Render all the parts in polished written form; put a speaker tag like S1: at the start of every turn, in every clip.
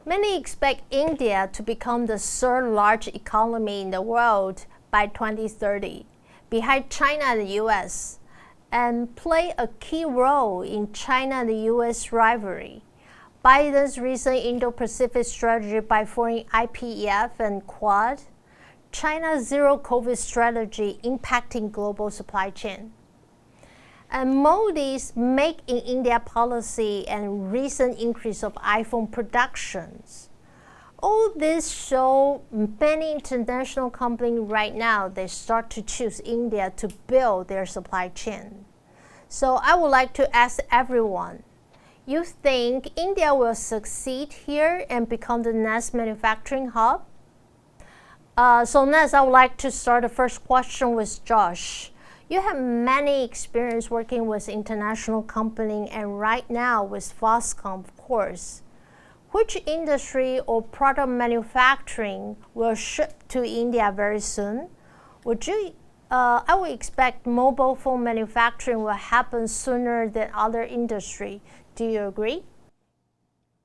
S1: Many expect India to become the third largest economy in the world by 2030, behind China and the U.S., and play a key role in China and the U.S. rivalry. Biden's recent Indo-Pacific strategy by foreign IPEF and Quad, China's zero-COVID strategy impacting global supply chain, and Modi's Make in India policy and recent increase of iPhone productions. All this show many international companies right now, they start to choose India to build their supply chain. So I would like to ask everyone, you think India will succeed here and become the next manufacturing hub? So next, I would like to start the first question with Josh. You have many experience working with international company and right now with Foxconn, of course. Which industry or product manufacturing will ship to India very soon? I would expect mobile phone manufacturing will happen sooner than other industry. Do you agree?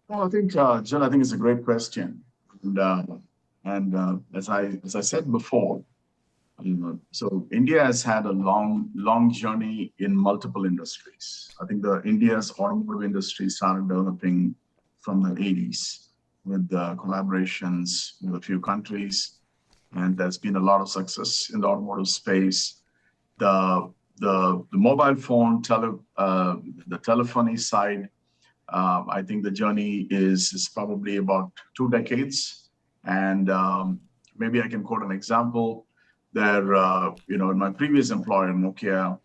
S2: Well, I think, Jill, I think it's a great question. And as I said before, so India has had a long journey in multiple industries. I think India's automotive industry started developing from the 80s with collaborations with a few countries, and there's been a lot of success in the automotive space. The mobile phone, the telephony side, I think the journey is probably about 2 decades. And maybe I can quote an example. There, in my previous employer, Nokia,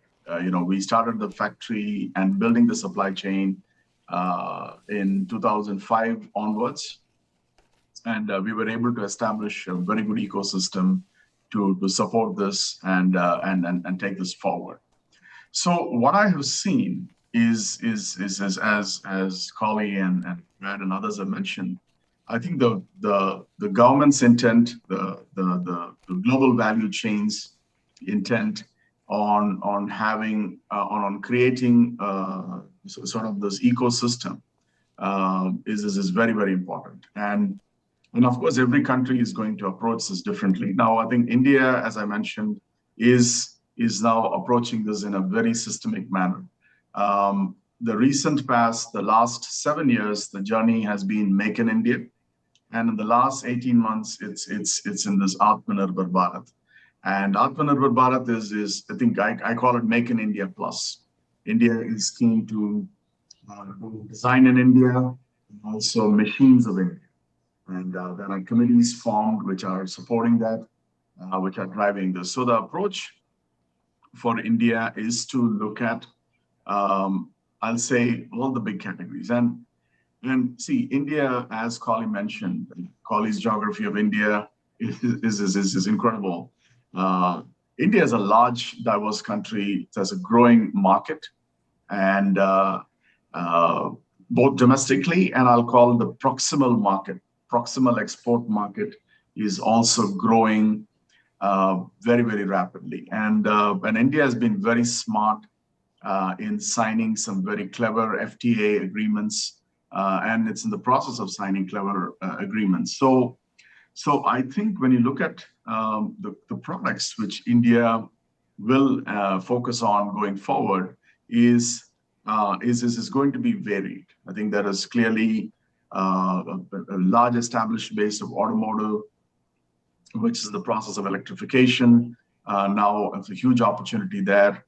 S2: we started the factory and building the supply chain in 2005 onwards. And we were able to establish a very good ecosystem to support this and take this forward. So what I have seen is as Collie and Brad and others have mentioned, I think the government's intent, the global value chains intent on having on creating sort of this ecosystem is very, very important. And of course, every country is going to approach this differently. Now, I think India, as I mentioned, is now approaching this in a very systemic manner. The recent past, the last 7 years, the journey has been Make in India. And in the last 18 months, it's in this Atmanirbhar Bharat. And Atmanirbhar Bharat is I think I call it Make in India Plus. India is keen to design in India, and also machines of India. And there are committees formed which are supporting that, which are driving this. So the approach for India is to look at, I'll say, all the big categories. And see, India, as Collie mentioned, Collie's geography of India is incredible. India is a large, diverse country. It has a growing market, and both domestically and I'll call it the proximal market. Proximal export market is also growing very, very rapidly. And India has been very smart in signing some very clever FTA agreements. And it's in the process of signing clever agreements. So I think when you look at the products which India will focus on going forward is going to be varied. I think there is clearly a large established base of automotive, which is the process of electrification. Now it's a huge opportunity there.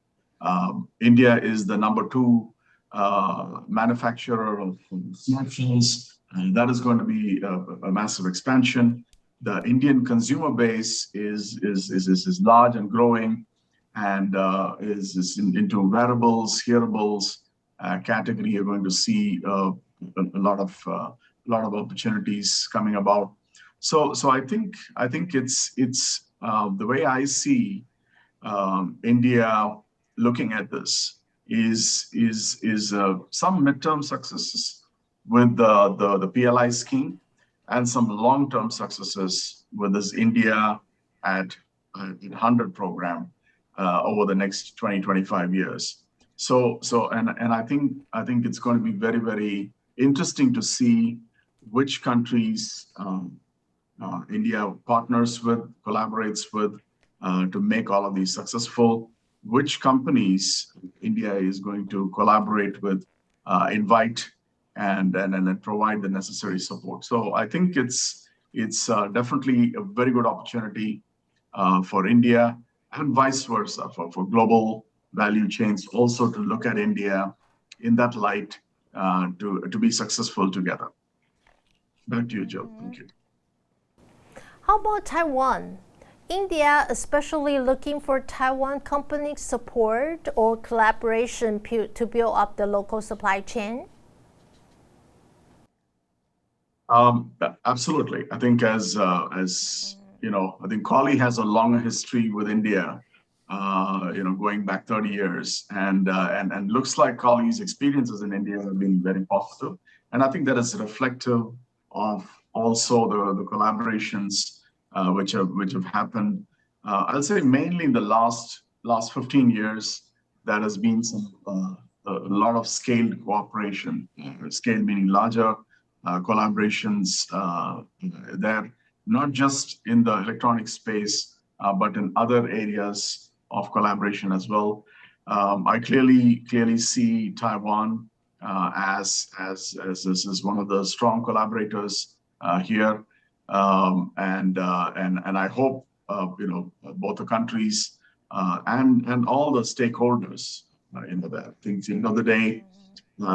S2: India is the #2 manufacturer of smartphones, and that is going to be a massive expansion. The Indian consumer base is large and growing, and is into wearables, hearables category. You're going to see a lot of opportunities coming about. So I think it's the way I see India looking at this is some midterm successes with the PLI scheme and some long-term successes with this India at 100 program over the next 20-25 years. So I think it's going to be very, very interesting to see which countries India partners with, collaborates with to make all of these successful, which companies India is going to collaborate with, invite, and provide the necessary support. So I think it's definitely a very good opportunity for India and vice versa for global value chains also to look at India in that light to be successful together. Back to you, Jill. Thank you.
S1: How about Taiwan? India especially looking for Taiwan company support or collaboration to build up the local supply chain?
S2: Absolutely. I think as you know, I think Kali has a long history with India, going back 30 years, and looks like Kali's experiences in India have been very positive, and I think that is reflective of also the collaborations which have happened. I'll say mainly in the last 15 years, there has been a lot of scaled cooperation, scale meaning larger collaborations there, not just in the electronic space, but in other areas of collaboration as well. I clearly see Taiwan as one of the strong collaborators here, and I hope both the countries and all the stakeholders that. I think at the end of the day,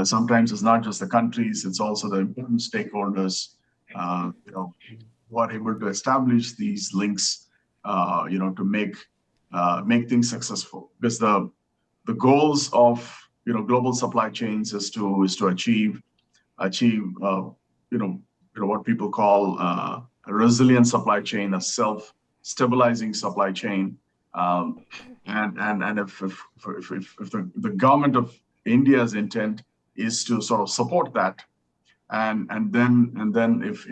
S2: sometimes it's not just the countries; it's also the important stakeholders, who are able to establish these links, to make things successful. Because the goals of global supply chains is to achieve what people call a resilient supply chain, a self-stabilizing supply chain, and if the government of India's intent is to sort of support that, and then if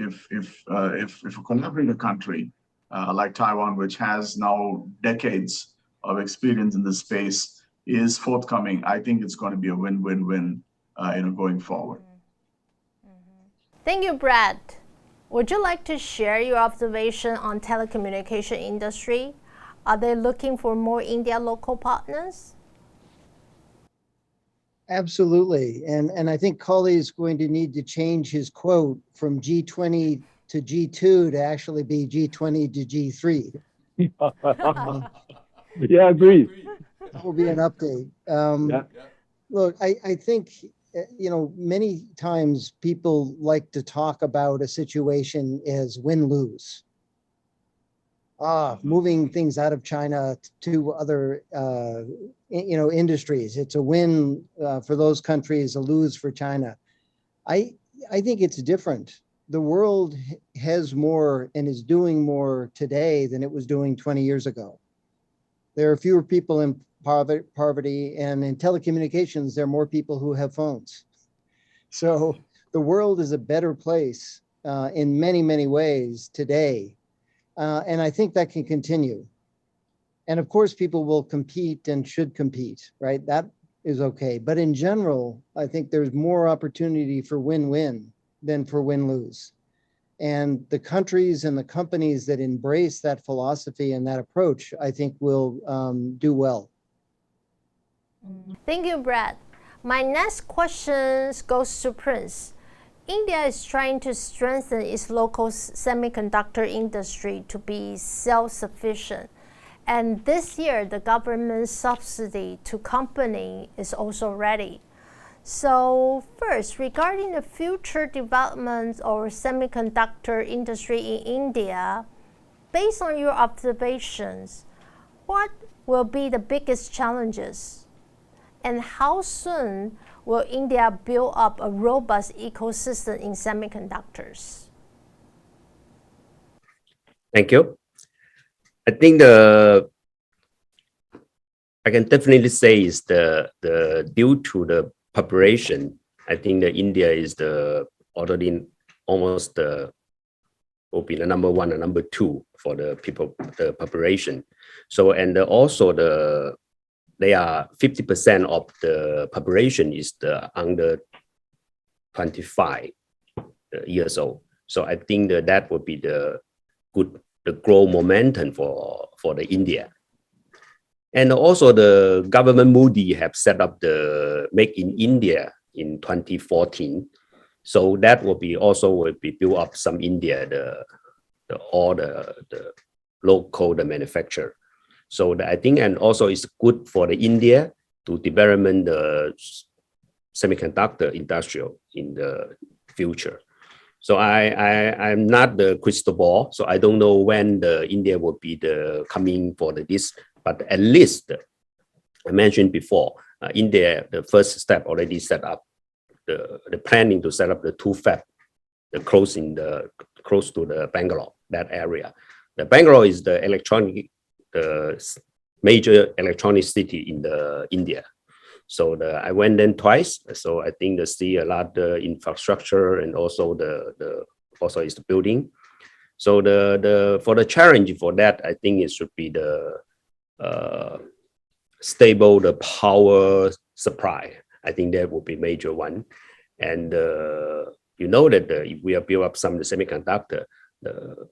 S2: a collaborating country like Taiwan, which has now decades of experience in this space, is forthcoming, I think it's going to be a win-win-win, going forward.
S1: Thank you, Brad. Would you like to share your observation on telecommunication industry? Are they looking for more India local partners?
S3: Absolutely, and I think Kali is going to need to change his quote from G20 to G2 to actually be G20 to G3.
S4: Yeah, I agree.
S3: That will be an update. Look, I think, many times people like to talk about a situation as win-lose. Moving things out of China to other, industries. It's a win for those countries, a lose for China. I think it's different. The world has more and is doing more today than it was doing 20 years ago. There are fewer people in poverty, and in telecommunications, there are more people who have phones. So the world is a better place in many, many ways today. And I think that can continue. And of course, people will compete and should compete, right? That is okay. But in general, I think there's more opportunity for win-win than for win-lose. And the countries and the companies that embrace that philosophy and that approach, I think will do well.
S1: Thank you, Brad. My next question goes to Prince. India is trying to strengthen its local semiconductor industry to be self-sufficient. And this year, the government subsidy to company is also ready. So first, regarding the future development of semiconductor industry in India, based on your observations, what will be the biggest challenges? And how soon will India build up a robust ecosystem in semiconductors?
S4: Thank you. I think I can definitely say is the due to the population. I think that India is already almost will be the number one and number two for the population. So and also they are 50% of the population is under 25. years old. So I think that would be the growth momentum for the India. And also the government Moody have set up the Make in India in 2014. So that will be built up some India, all the local, the manufacturer. So I think, and also it's good for the India to develop the semiconductor industrial in the future. So I'm not the crystal ball, so I don't know when the India will be the coming for this, but at least I mentioned before, India, the first step already set up the planning to set up the 2 fab, close to the Bangalore, that area. The Bangalore is the major electronic city in the India. So I went in twice. So I think they see a lot of infrastructure and also also is the building. So for the challenge for that, I think it should be the stable the power supply. I think that will be major one. And you know that if we have built up some of the semiconductor, the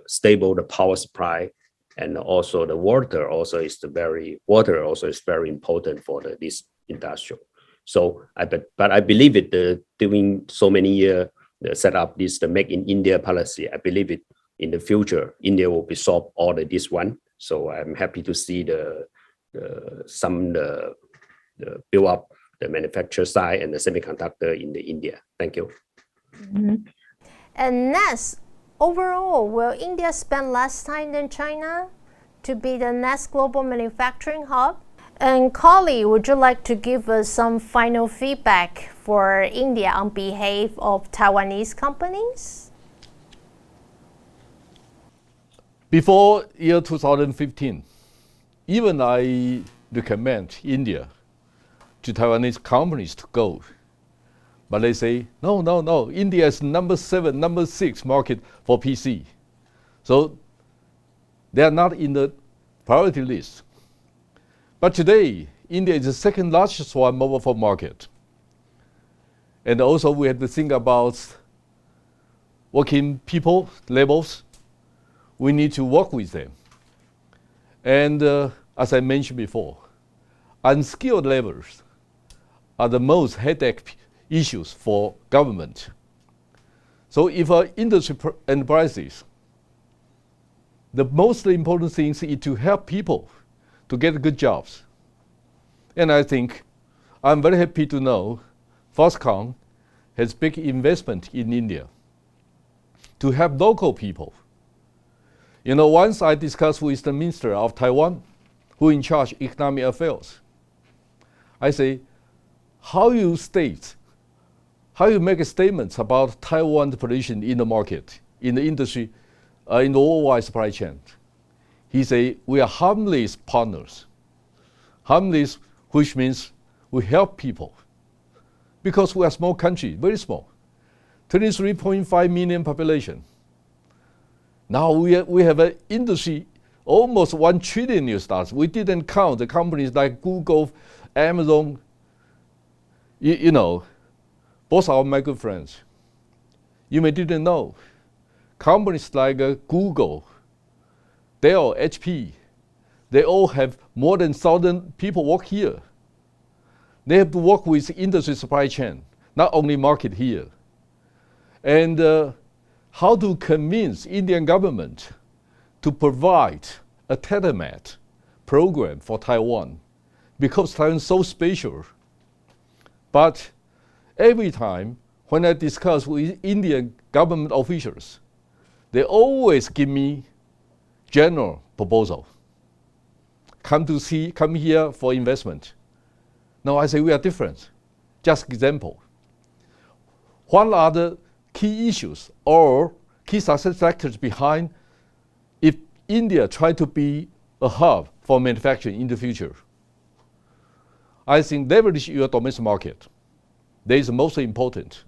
S4: stable the power supply, and also the water also is very important for this industrial. So but I believe it doing so many years set up the Make in India policy. I believe it in the future India will be solve all this one. So I'm happy to see the build up the manufacturer side and the semiconductor in the India. Thank you.
S1: Mm-hmm. And next, overall, will India spend less time than China to be the next global manufacturing hub? And Carly, would you like to give us some final feedback for India on behalf of Taiwanese companies?
S5: Before year 2015, even I recommend India to Taiwanese companies to go. But they say, no, India is number 7, number 6 market for PC. So they are not in the priority list. But today, India is the second largest mobile phone market. And also we have to think about working people levels. We need to work with them. And as I mentioned before, unskilled laborers are the most headache issues for government. So if our industry enterprises, the most important thing is to help people to get good jobs. And I think I'm very happy to know Foxconn has big investment in India to help local people. You know, once I discussed with the Minister of Taiwan, who in charge of economic affairs, I say, how you make statements about Taiwan's position in the market, in the industry, in the worldwide supply chain. He say, we are harmless partners. Harmless, which means we help people. Because we are a small country, very small, 23.5 million population. Now we have an industry almost $1 trillion. We didn't count the companies like Google, Amazon. You know, both are my good friends. You may didn't know. Companies like Google, Dell, HP, they all have more than 1,000 people work here. They have to work with industry supply chain, not only market here. And how to convince Indian government to provide a telemed program for Taiwan, because Taiwan is so special. But every time when I discuss with Indian government officials, they always give me general proposal. Come here for investment. Now I say we are different. Just example. What are the key issues or key success factors behind if India try to be a hub for manufacturing in the future? I think leverage your domestic market. That is most important.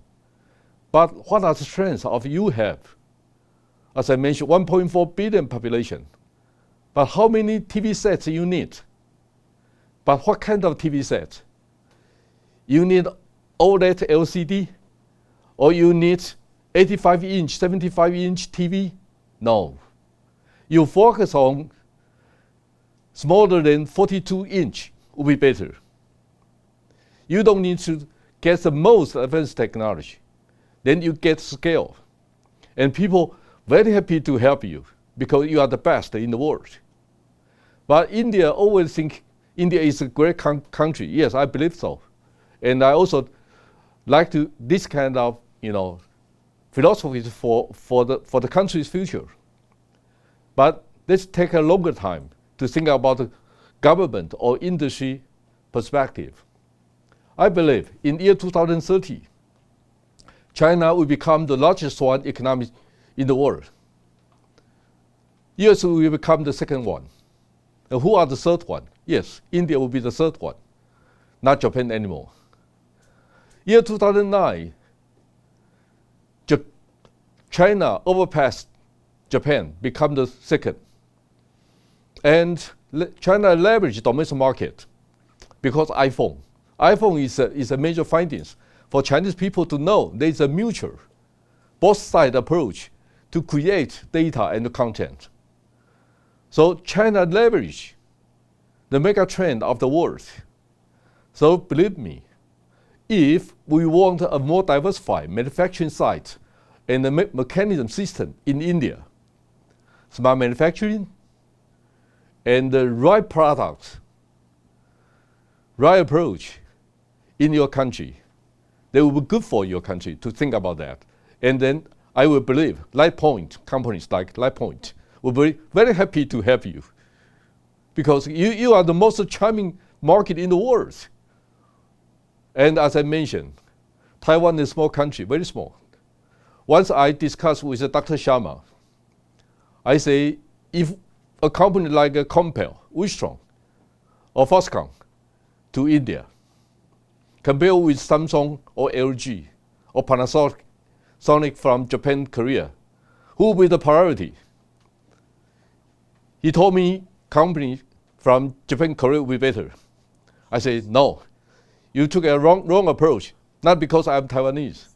S5: But what are the strengths of you have? As I mentioned, 1.4 billion population. But how many TV sets you need? But what kind of TV set? You need OLED LCD, or you need 85-inch, 75-inch TV? No. You focus on smaller than 42-inch would be better. You don't need to get the most advanced technology. Then you get scale. And people very happy to help you because you are the best in the world. But India always think India is a great country. Yes, I believe so. And I also like to this kind of philosophy for the country's future. But let's take a longer time to think about the government or industry perspective. I believe in year 2030, China will become the largest one economy in the world. US will become the second one. And who are the third one? Yes, India will be the third one, not Japan anymore. Year 2009, China overpassed Japan, become the second. And China leveraged domestic market because iPhone. iPhone is a major findings for Chinese people to know there is a mutual, both side approach to create data and content. So China leveraged the mega trend of the world. So believe me, if we want a more diversified manufacturing site and the mechanism system in India, smart manufacturing, and the right products, right approach in your country, they will be good for your country to think about that. And then I will believe LitePoint, companies like LitePoint, will be very happy to help you because you are the most charming market in the world. And as I mentioned, Taiwan is a small country, very small. Once I discussed with Dr. Sharma, I say, if a company like Compal, Wistron, or Foxconn to India, compare with Samsung or LG or Panasonic from Japan, Korea, who will be the priority? He told me company from Japan, Korea will be better. I say, no, you took a wrong approach, not because I'm Taiwanese.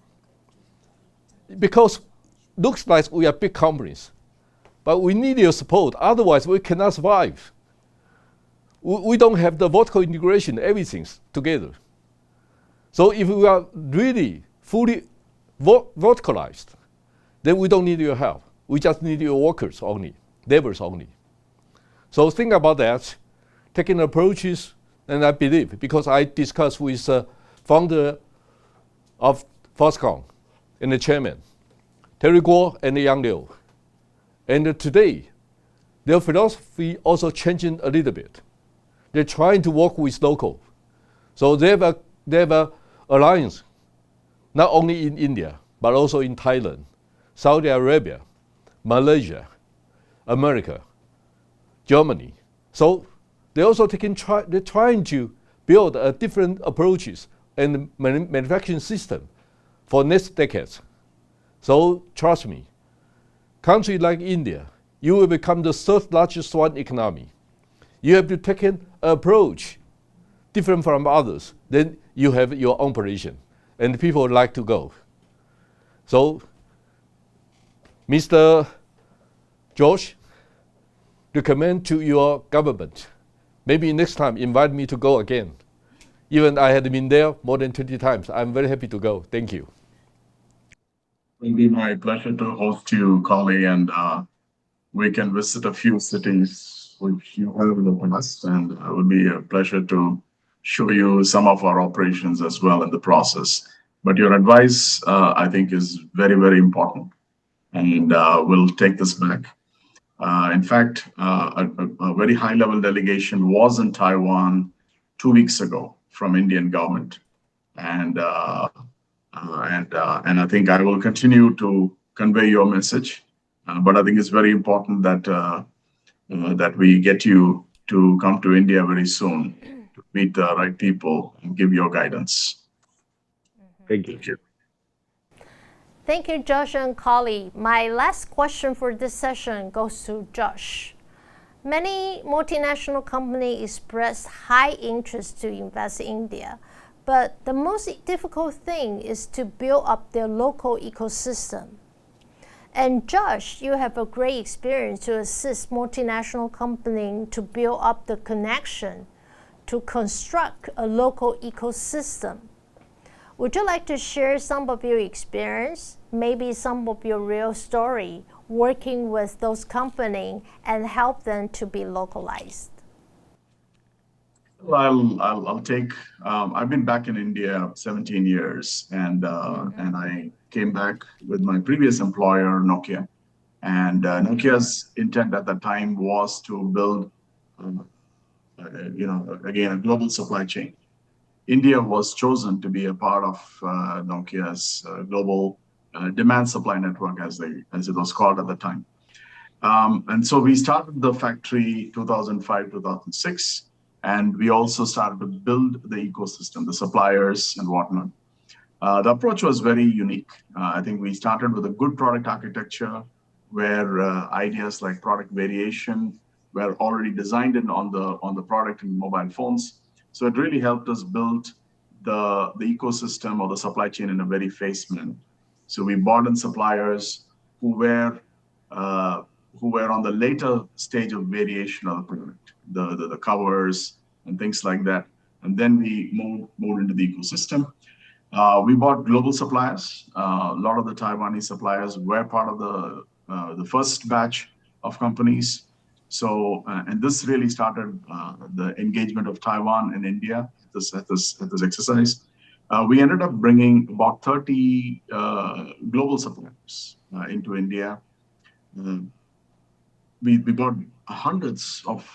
S5: Because looks like we are big companies, but we need your support, otherwise we cannot survive. We don't have the vertical integration, everything's together. So if we are really fully verticalized, then we don't need your help. We just need your workers only, laborers only. So think about that, taking approaches, and I believe, because I discussed with founder of Foxconn and the chairman, Terry Guo and Yang Liu. And today, their philosophy also changing a little bit. They're trying to work with local. So they have a alliance, not only in India, but also in Thailand, Saudi Arabia, Malaysia, America, Germany. So they're also they're trying to build different approaches and manufacturing system for next decades. So trust me, country like India, you will become the third largest one economy. You have to take an approach different from others. Then you have your own position, and people would like to go. So, Mr. George, recommend to your government, maybe next time invite me to go again. Even I had been there more than 20 times. I'm very happy to go. Thank you.
S2: It will be my pleasure to host you, Kali, and we can visit a few cities which you have in the past, and it will be a pleasure to show you some of our operations as well in the process. But your advice, I think, is very, very important, and we'll take this back. In fact, a very high-level delegation was in Taiwan 2 weeks ago from Indian government, and I think I will continue to convey your message. But I think it's very important that that we get you to come to India very soon to meet the right people and give your guidance. Thank you.
S1: Thank you, Josh and Kali. My last question for this session goes to Josh. Many multinational companies express high interest to invest in India, But the most difficult thing is to build up their local ecosystem. And Josh, you have a great experience to assist multinational companies to build up the connection to construct a local ecosystem. Would you like to share some of your experience, maybe some of your real story, working with those companies and help them to be localized?
S2: Well, I'll take. I've been back in India 17 years, and I came back with my previous employer, Nokia, and Nokia's intent at that time was to build, again, a global supply chain. India was chosen to be a part of Nokia's global demand supply network, as it was called at the time. And so we started the factory 2005, 2006, and we also started to build the ecosystem, the suppliers and whatnot. The approach was very unique. I think we started with a good product architecture where ideas like product variation were already designed in on the product and mobile phones. So it really helped us build the ecosystem or the supply chain in a very phased manner. So we brought in suppliers who were on the later stage of variation of the product, the covers and things like that. And then we moved into the ecosystem. We bought global suppliers. A lot of the Taiwanese suppliers were part of the first batch of companies. So, and this really started the engagement of Taiwan and India at this exercise. We ended up bringing about 30 global suppliers into India. We bought hundreds of,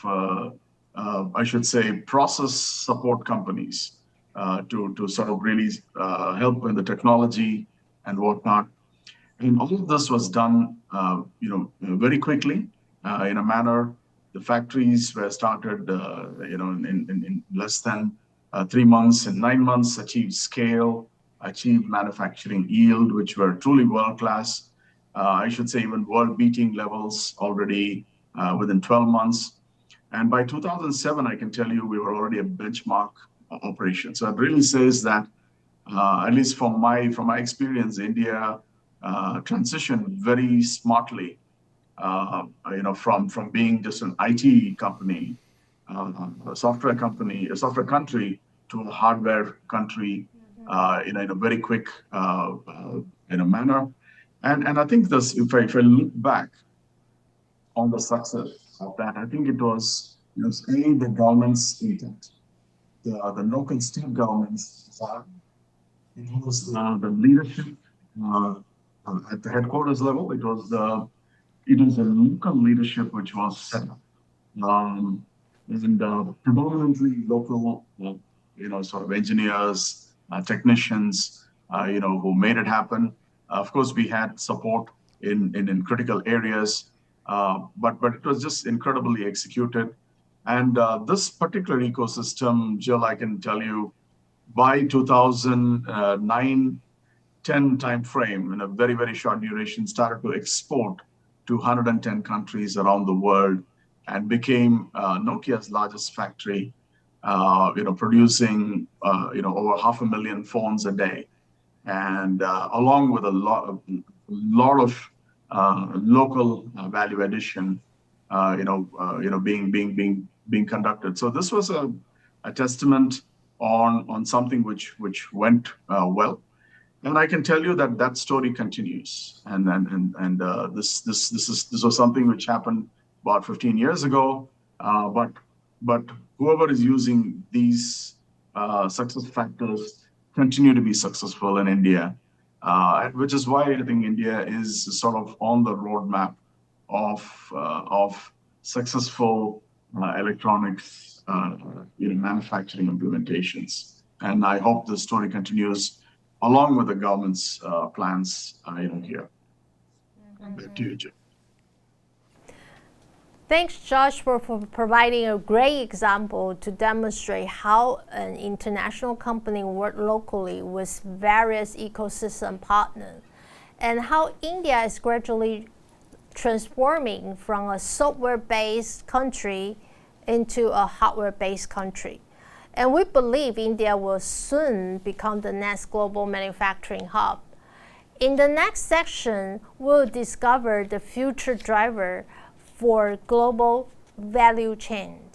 S2: I should say, process support companies to sort of really help in the technology and whatnot. And all of this was done, very quickly in a manner. The factories were started, in less than 3 months. In 9 months, achieved scale, achieved manufacturing yield, which were truly world-class. I should say even world-beating levels already within 12 months. And by 2007, I can tell you we were already a benchmark operation. So it really says that, at least from my experience, India transitioned very smartly, from being just an IT company, a software country, to a hardware country, in a very quick manner. And I think this, if I look back on the success of that, I think it was the government's intent, the local state governments, it was the leadership at the headquarters level. It was the local leadership which was set up, and predominantly local, sort of engineers, technicians, who made it happen. Of course, we had support in critical areas, but it was just incredibly executed. And this particular ecosystem, Jill, I can tell you, by 2009-10 timeframe, in a very, very short duration, started to export to 110 countries around the world and became Nokia's largest factory, producing over 500,000 phones a day, and along with a lot of local value addition, being conducted. So this was a testament on something which went well, and I can tell you that story continues. And this was something which happened about 15 years ago, but whoever is using these success factors continue to be successful in India, which is why I think India is sort of on the roadmap of successful electronics manufacturing implementations. And I hope the story continues along with the government's plans here. Back to you, Jim.
S1: Thanks, Josh, for providing a great example to demonstrate how an international company works locally with various ecosystem partners, and how India is gradually transforming from a software-based country into a hardware-based country. And we believe India will soon become the next global manufacturing hub. In the next section, we'll discover the future driver for global value chain.